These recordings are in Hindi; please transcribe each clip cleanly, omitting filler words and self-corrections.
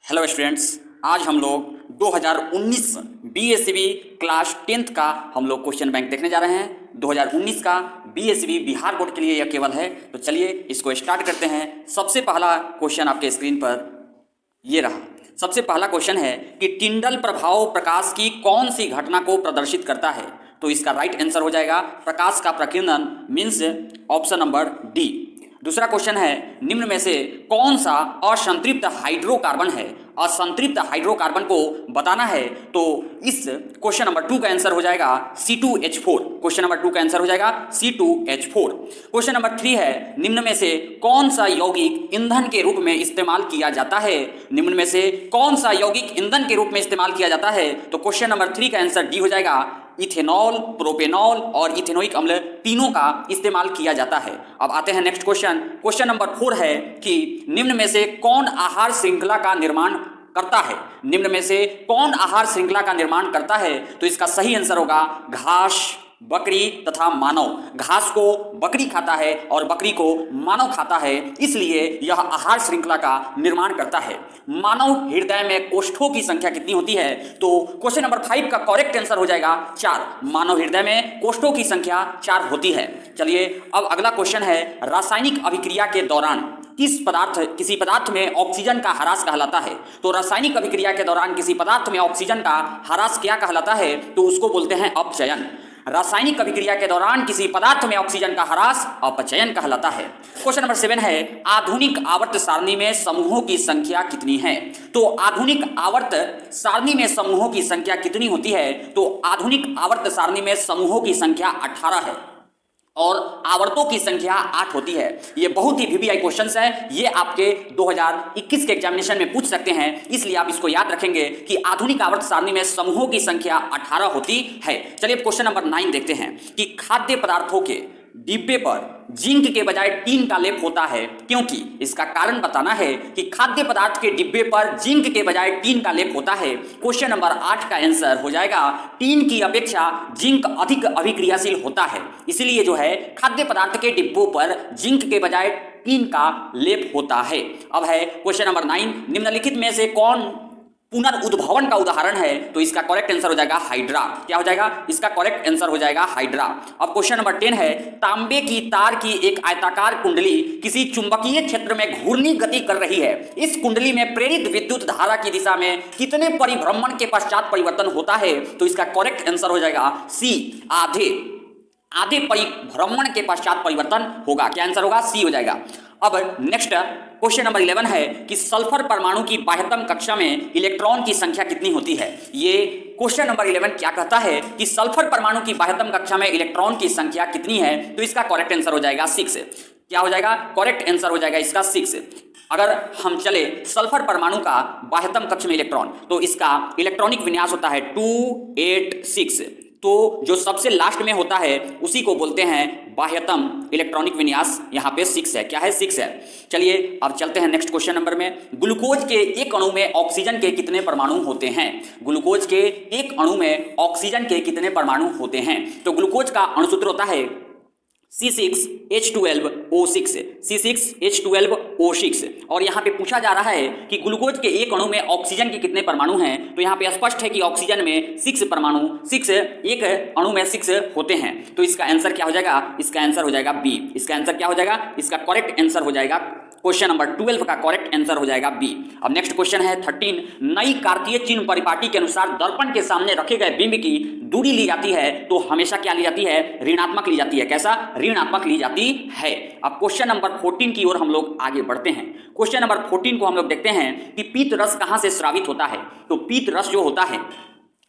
हेलो स्टूडेंट्स, आज हम लोग 2019 बीएससीबी क्लास 10th का हम लोग क्वेश्चन बैंक देखने जा रहे हैं। 2019 का बीएससीबी बिहार बोर्ड के लिए यह केवल है, तो चलिए इसको स्टार्ट करते हैं। सबसे पहला क्वेश्चन आपके स्क्रीन पर ये रहा। सबसे पहला क्वेश्चन है कि टिंडल प्रभाव प्रकाश की कौन सी घटना को प्रदर्शित करता है। तो इसका राइट आंसर हो जाएगा प्रकाश का प्रकीर्णन, मीन्स ऑप्शन नंबर डी। दूसरा क्वेश्चन है, निम्न में से कौन सा असंतृप्त हाइड्रोकार्बन है। असंतृप्त हाइड्रोकार्बन को बताना है, तो इस क्वेश्चन नंबर 2 का आंसर हो जाएगा C2H4। क्वेश्चन नंबर 2 का आंसर हो जाएगा C2H4। क्वेश्चन नंबर 3 है, निम्न में से कौन सा यौगिक ईंधन के रूप में इस्तेमाल किया जाता है। निम्न में से कौन सा यौगिक ईंधन के रूप में इस्तेमाल किया जाता है। तो क्वेश्चन नंबर 3 का आंसर डी हो जाएगा। इथेनॉल, प्रोपेनॉल और इथेनोइक अम्ल तीनों का इस्तेमाल किया जाता है। अब आते हैं नेक्स्ट क्वेश्चन। क्वेश्चन नंबर 4 है कि निम्न में से कौन आहार श्रृंखला का निर्माण करता है। निम्न में से कौन आहार श्रृंखला का निर्माण करता है। तो इसका सही आंसर होगा घास, बकरी तथा मानव। घास को बकरी खाता है और बकरी को मानव खाता है, इसलिए यह आहार श्रृंखला का निर्माण करता है। मानव हृदय में कोष्ठों की संख्या कितनी होती है। तो क्वेश्चन नंबर 5 का करेक्ट आंसर हो जाएगा 4। मानव हृदय में कोष्ठों की संख्या 4 होती है। चलिए अब अगला क्वेश्चन है, रासायनिक अभिक्रिया के दौरान किसी पदार्थ में ऑक्सीजन का ह्रास कहलाता है। तो रासायनिक अभिक्रिया के दौरान किसी पदार्थ में ऑक्सीजन का ह्रास क्या कहलाता है। तो उसको बोलते हैं अपचयन। रासायनिक अभिक्रिया के दौरान किसी पदार्थ में ऑक्सीजन का ह्रास अपचयन कहलाता है। क्वेश्चन नंबर 7 है, आधुनिक आवर्त सारणी में समूहों की संख्या कितनी है। तो आधुनिक आवर्त सारणी में समूहों की संख्या कितनी होती है। तो आधुनिक आवर्त सारणी में समूहों की संख्या 18 है और आवर्तों की संख्या 8 होती है। ये बहुत ही वीवीआई क्वेश्चंस है, ये आपके 2021 के एग्जामिनेशन में पूछ सकते हैं, इसलिए आप इसको याद रखेंगे कि आधुनिक आवर्त सारणी में समूहों की संख्या 18 होती है। चलिए क्वेश्चन नंबर 9 देखते हैं कि खाद्य पदार्थों के डिब्बे पर जिंक के बजाय टीन का लेप होता है, क्योंकि इसका कारण बताना है कि खाद्य पदार्थ के डिब्बे पर जिंक के बजाय टीन का लेप होता है। क्वेश्चन नंबर 8 का आंसर हो जाएगा टीन की अपेक्षा जिंक अधिक अभिक्रियाशील होता है, इसलिए जो है खाद्य पदार्थ के डिब्बों पर जिंक के बजाय टीन का लेप होता है। अब है क्वेश्चन नंबर 9, निम्नलिखित में से कौन पुनर्उद्भवन का उदाहरण है। तो इसका करेक्ट आंसर हो जाएगा हाइड्रा। क्या हो जाएगा, इसका करेक्ट आंसर हो जाएगा हाइड्रा। अब क्वेश्चन नंबर 10 है, तांबे की तार की एक आयताकार कुंडली किसी चुंबकीय क्षेत्र में घूर्णी गति कर रही है। इस कुंडली में प्रेरित विद्युत धारा की दिशा में कितने परिभ्रमण के पश्चात परिवर्तन होता है। तो इसका करेक्ट आंसर हो जाएगा सी, आधे परिभ्रमण के पश्चात परिवर्तन होगा। क्या आंसर होगा, सी हो जाएगा। अब नेक्स्ट क्वेश्चन नंबर 11 है कि सल्फर परमाणु की बाह्यतम कक्षा में इलेक्ट्रॉन की संख्या कितनी होती है। ये क्वेश्चन नंबर 11 क्या कहता है कि सल्फर परमाणु की बाह्यतम कक्षा में इलेक्ट्रॉन की संख्या कितनी है। तो इसका करेक्ट आंसर हो जाएगा 6। क्या हो जाएगा, करेक्ट आंसर हो जाएगा इसका 6। अगर हम चले सल्फर परमाणु का बाह्यतम कक्ष में इलेक्ट्रॉन, तो इसका इलेक्ट्रॉनिक विन्यास होता है 286। तो जो सबसे लास्ट में होता है उसी को बोलते हैं बाह्यतम इलेक्ट्रॉनिक विन्यास। यहाँ पे 6 है। क्या है, 6 है। चलिए अब चलते हैं नेक्स्ट क्वेश्चन नंबर में। ग्लूकोज के एक अणु में ऑक्सीजन के कितने परमाणु होते हैं। ग्लूकोज के एक अणु में ऑक्सीजन के कितने परमाणु होते हैं। तो ग्लूकोज का अणुसूत्र होता है C6H12O6, C6H12O6। और यहाँ पे पूछा जा रहा है कि ग्लूकोज के एक अणु में ऑक्सीजन के कितने परमाणु हैं। तो यहाँ पे स्पष्ट है कि ऑक्सीजन में 6 परमाणु, 6 एक अणु में 6 होते हैं। तो इसका आंसर क्या हो जाएगा, इसका आंसर हो जाएगा बी। इसका आंसर क्या हो जाएगा, इसका करेक्ट आंसर हो जाएगा क्वेश्चन नंबर 12 का करेक्ट आंसर हो जाएगा बी। अब नेक्स्ट क्वेश्चन है 13, नई कार्तीय चिन्ह परिपाटी के अनुसार दर्पण के सामने रखे गए बिंब की दूरी ली जाती है तो हमेशा क्या ली जाती है, ऋणात्मक ली जाती है। कैसा, ऋणात्मक ली जाती है। अब क्वेश्चन नंबर 14 की ओर हम लोग आगे बढ़ते हैं। क्वेश्चन नंबर 14 को हम लोग देखते हैं कि पीत रस कहां से स्रावित होता है। तो पीत रस जो होता है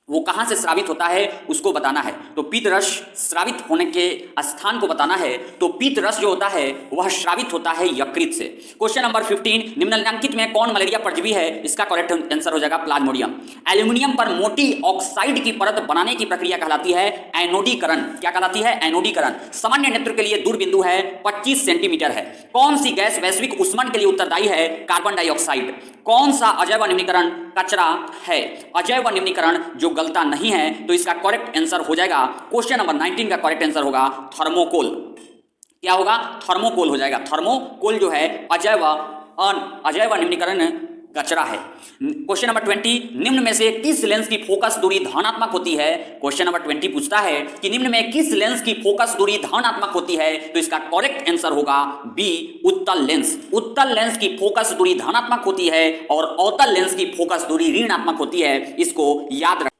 वो कहां से स्रावित होता है उसको बताना है। तो पीत रस स्रावित होने के स्थान को बताना है। तो पीत रस जो होता है वह स्रावित होता है यकृत से। क्वेश्चन नंबर 15, निम्नलिखित में कौन मलेरिया परजीवी है। इसका करेक्ट आंसर हो जाएगा प्लाज्मोडियम। एल्यूमिनियम पर मोटी ऑक्साइड की परत बनाने की प्रक्रिया कहलाती है एनोडीकरण। क्या कहलाती है, एनोडीकरण। सामान्य नेत्र के लिए दूर बिंदु है 25 सेंटीमीटर है। कौन सी गैस वैश्विक ऊष्मन के लिए उत्तरदायी है, कार्बन डाइऑक्साइड। कौन सा अजैव निम्नीकरण कचरा है, अजैव निम्नीकरण जो गलता नहीं है। तो इसका करेक्ट आंसर हो जाएगा क्वेश्चन नंबर 19 का करेक्ट आंसर होगा थर्मोकोल। क्या होगा, थर्मोकोल हो जाएगा। थर्मोकोल जो है अजैव निम्नीकरण कचरा है। क्वेश्चन नंबर 20, निम्न में से किस लेंस की फोकस दूरी धनात्मक होती है? क्वेश्चन नंबर 20 पूछता है कि निम्न में किस लेंस की फोकस दूरी धनात्मक होती है? तो इसका करेक्ट आंसर होगा बी, उत्तल लेंस। उत्तल लेंस की फोकस दूरी धनात्मक होती है और अवतल लेंस की फोकस दूरी ऋणात्मक होती है, इसको याद रखें।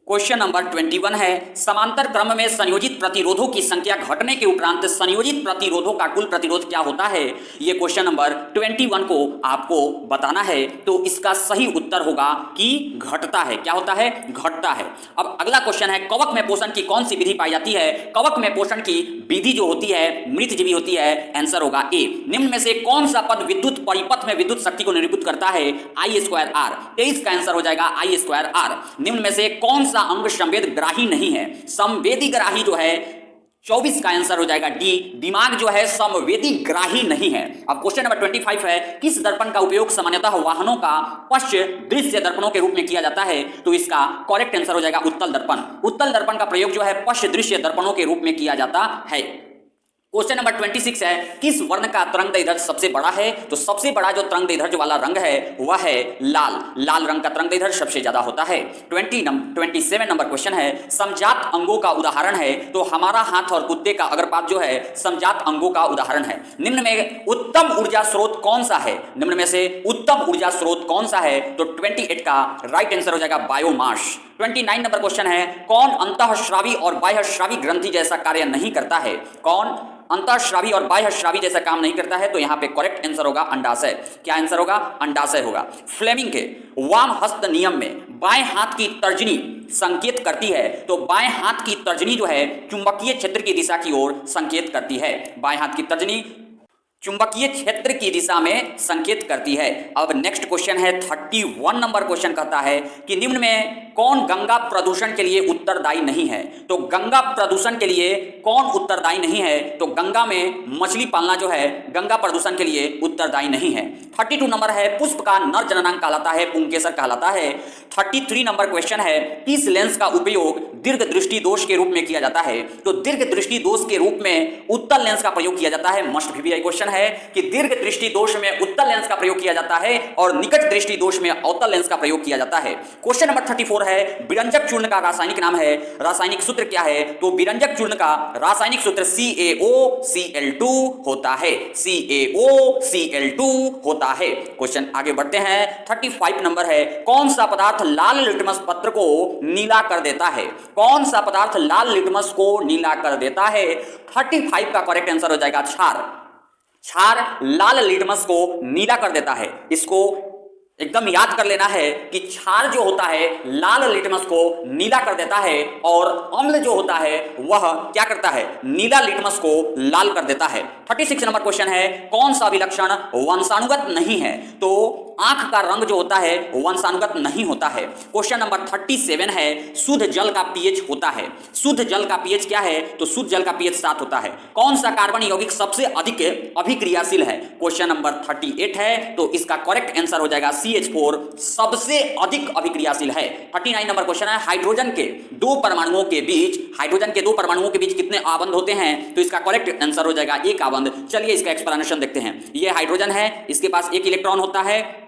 क्वेश्चन नंबर 21 है, समांतर क्रम में संयोजित प्रतिरोधों की संख्या घटने के उपरांत संयोजित प्रतिरोधों का कुल प्रतिरोध क्या होता है? ये क्वेश्चन नंबर 21 को आपको बताना है। तो इसका सही उत्तर होगा कि घटता है। क्या होता है? घटता है। अब अगला क्वेश्चन है, कवक में पोषण की कौन सी विधि पाई जाती है? कवक में पोषण की विधि जो होती है मृतजीवी होती है। आंसर होगा ए। निम्न में से कौन सा पद विद्युत परिपथ में विद्युत शक्ति को निरूपित करता है? I²R। 23 का आंसर हो जाएगा I²R। निम्न में से कौन अंग संवेद ग्राही नहीं है? संवेदी ग्राही जो है 24 का आंसर हो जाएगा डी। दिमाग जो है संवेदी ग्राही नहीं है। अब क्वेश्चन नंबर 25 है, किस दर्पण का उपयोग सामान्यतः वाहनों का पश्च दृश्य दर्पणों के रूप में किया जाता है? तो इसका करेक्ट आंसर हो जाएगा उत्तल दर्पण। उत्तल दर्पण का प्रयोग जो है पश्च दृश्य दर्पणों के रूप में किया जाता है। क्वेश्चन नंबर 26 है, किस वर्ण का तरंगदैर्ध्य सबसे बड़ा है? तो सबसे बड़ा जो तरंगदैर्ध्य वाला रंग है वह है लाल। लाल रंग का तरंगदैर्ध्य सबसे ज्यादा होता है। 27 नंबर क्वेश्चन है, समजात अंगों का उदाहरण है? तो हमारा हाथ और कुत्ते का अग्रपाद जो है समजात अंगों का उदाहरण है। निम्न में उत्तम ऊर्जा स्रोत कौन सा है? निम्न में से उत्तम ऊर्जा स्रोत कौन सा है? तो 28 का राइट आंसर हो जाएगा बायोमास। 29 नंबर क्वेश्चन है, कौन अंतःस्रावी और बाह्यस्रावी ग्रंथि जैसा कार्य नहीं करता है? कौन अंतःस्रावी और बाह्यस्रावी जैसा काम नहीं करता है? तो यहां पे करेक्ट आंसर होगा अंडाशय। क्या आंसर होगा? अंडाशय होगा। फ्लेमिंग के वाम हस्त नियम में बाएं हाथ की तर्जनी संकेत करती है। तो बाएं हाथ की तर्जनी जो है चुंबकीय क्षेत्र की दिशा की ओर संकेत करती है। बाएं हाथ की तर्जनी चुंबकीय क्षेत्र की दिशा में संकेत करती है। अब नेक्स्ट क्वेश्चन है 31 नंबर क्वेश्चन कहता है कि निम्न में कौन गंगा प्रदूषण के लिए उत्तरदायी नहीं है? तो गंगा प्रदूषण के लिए कौन उत्तरदायी नहीं है? तो गंगा में मछली पालना जो है गंगा प्रदूषण के लिए उत्तरदायी नहीं है। 32 नंबर है, पुष्प का नर जननांग कहलाता है पुंकेसर कहलाता है। 33 नंबर क्वेश्चन है, किस लेंस का उपयोग दीर्घ दृष्टि दोष के रूप में किया जाता है? तो दीर्घ दृष्टि दोष के रूप में उत्तल लेंस का प्रयोग किया जाता है। मस्ट भी क्वेश्चन है कि दीर्घ दृष्टि दोष में उत्तल लेंस का प्रयोग किया जाता है और निकट दृष्टि दोष में अवतल लेंस का प्रयोग किया जाता है। क्वेश्चन नंबर 34 है, विरंजक चूर्ण का रासायनिक नाम है, रासायनिक सूत्र क्या है? तो विरंजक चूर्ण का रासायनिक सूत्र CaOCl2 होता है। CaOCl2 होता है। क्वेश्चन आगे बढ़ते हैं। 35 नंबर है, कौन सा पदार्थ लाल लिटमस पत्र को नीला कर देता है? कौन सा पदार्थ लाल लिटमस को नीला कर देता है? 35 का करेक्ट आंसर हो जाएगा क्षार। क्षार लाल लिटमस को नीला कर देता है। इसको एकदम याद कर लेना है कि क्षार जो होता है लाल लिटमस को नीला कर देता है और अम्ल जो होता है वह क्या करता है? नीला लिटमस को लाल कर देता है। 36 नंबर क्वेश्चन है, कौन सा विलक्षण वंशानुगत नहीं है? तो आंख का रंग जो होता है वंशानुगत नहीं होता है। क्वेश्चन नंबर 37 है, शुद्ध जल का पीएच होता है। शुद्ध जल का पीएच क्या है? तो शुद्ध जल का पीएच 7 होता है। कौन सा कार्बन यौगिक सबसे अधिक अभिक्रियाशील है? क्वेश्चन नंबर 38 है, तो इसका करेक्ट आंसर हो जाएगा CH4 सबसे अधिक अभिक्रियाशील है। 39 नंबर क्वेश्चन है, हाइड्रोजन के दो परमाणुओं के बीच कितने आबंध होते हैं? तो इसका करेक्ट आंसर हो जाएगा एक आबंध। चलिए इसका एक्सप्लेनेशन देखते हैं। ये हाइड्रोजन है, इसके पास एक इलेक्ट्रॉन होता है।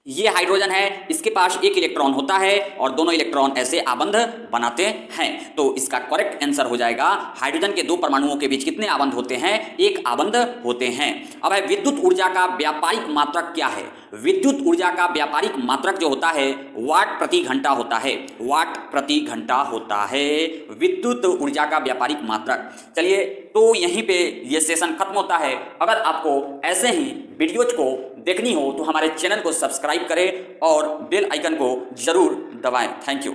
ये हाइड्रोजन है, इसके पास एक इलेक्ट्रॉन होता है और दोनों इलेक्ट्रॉन ऐसे आबंध बनाते हैं। तो इसका करेक्ट आंसर हो जाएगा हाइड्रोजन के दो परमाणुओं के बीच कितने आबंध होते हैं? एक आबंध होते हैं। अब है, विद्युत ऊर्जा का व्यापारिक मात्रक क्या है? विद्युत ऊर्जा का व्यापारिक मात्रक जो होता है वाट प्रति घंटा होता है। वाट प्रति घंटा होता है विद्युत ऊर्जा का व्यापारिक मात्रक। चलिए, तो यहीं पे ये सेशन खत्म होता है। अगर आपको ऐसे ही वीडियोज को देखनी हो तो हमारे चैनल को सब्सक्राइब करें और बेल आइकन को जरूर दबाएं। Thank you.